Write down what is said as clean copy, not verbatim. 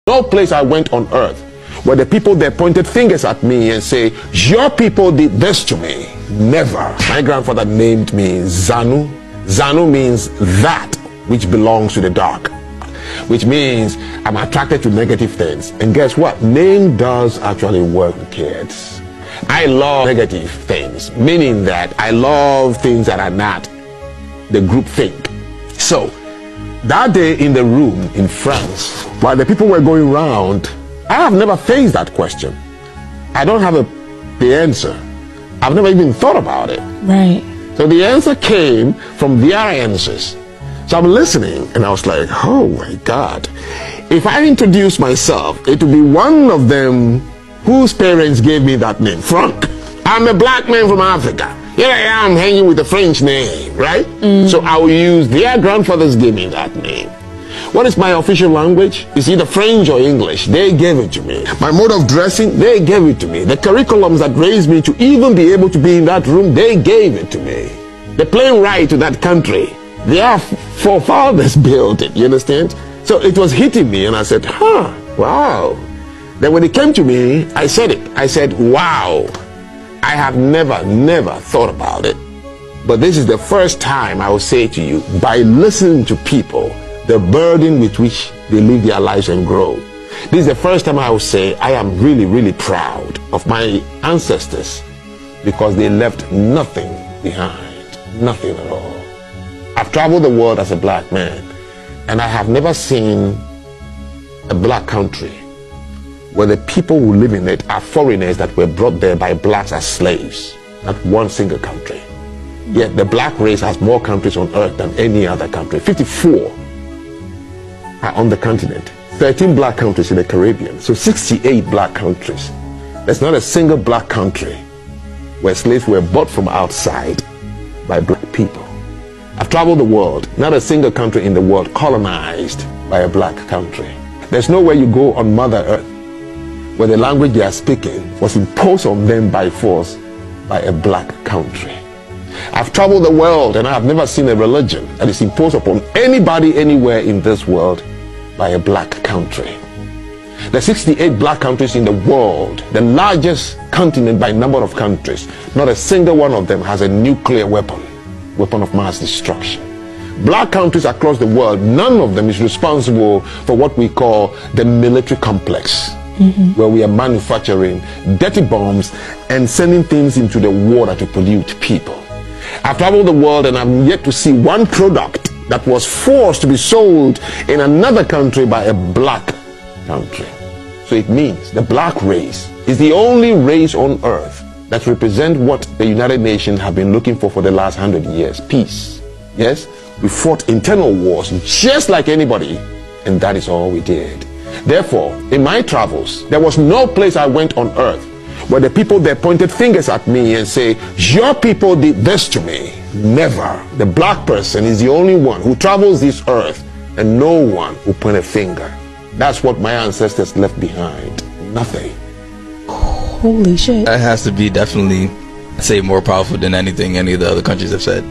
No place I went on earth where the people there pointed fingers at me and say, your people did this to me. Never. My grandfather named me Zanu. Zanu means that which belongs to the dark, which means I'm attracted to negative things. And guess what? Name does actually work, kids. I love negative things, meaning that I love things that are not the group think. So that day in the room in France, while the people were going round, I have never faced that question. I don't have the answer. I've never even thought about it. Right. So the answer came from their answers. So I'm listening and I was like, oh my God. If I introduce myself, it will be one of them whose parents gave me that name, Frank. I'm a black man from Africa. Here I am hanging with a French name, right? So I will use their grandfathers gave me that name. What is my official language? It's either French or English. They gave it to me. My mode of dressing, they gave it to me. The curriculums that raised me to even be able to be in that room, they gave it to me. The plane ride to that country, their forefathers built it, you understand? So it was hitting me and I said, wow. Then when it came to me, I said it. I said, wow. I have never thought about it. But this is the first time I will say to you, by listening to people, the burden with which they live their lives and grow. This is the first time I will say I am really proud of my ancestors because they left nothing behind, nothing at all. I've traveled the world as a black man and I have never seen a black country where the people who live in it are foreigners that were brought there by blacks as slaves. Not one single country. Yet the black race has more countries on earth than any other country. 54 are on the continent. 13 black countries in the Caribbean. So 68 black countries. There's not a single black country where slaves were bought from outside by black people. I've traveled the world. Not a single country in the world colonized by a black country. There's nowhere you go on Mother Earth where the language they are speaking was imposed on them by force by a black country. I've traveled the world and I have never seen a religion that is imposed upon anybody anywhere in this world by a black country. There are 68 black countries in the world, the largest continent by number of countries. Not a single one of them has a nuclear weapon of mass destruction. Black countries across the world, none of them is responsible for what we call the military complex. Where we are manufacturing dirty bombs and sending things into the water to pollute people. I've traveled the world and I'm yet to see one product that was forced to be sold in another country by a black country. So it means the black race is the only race on earth that represents what the United Nations have been looking for the last 100 years. Peace. Yes, we fought internal wars just like anybody, and that is all we did. Therefore, in my travels, there was no place I went on earth where the people there pointed fingers at me and say, your people did this to me. Never. The black person is the only one who travels this earth and no one who point a finger. That's what my ancestors left behind. Nothing. Holy shit. That has to be definitely, I'd say, more powerful than anything any of the other countries have said.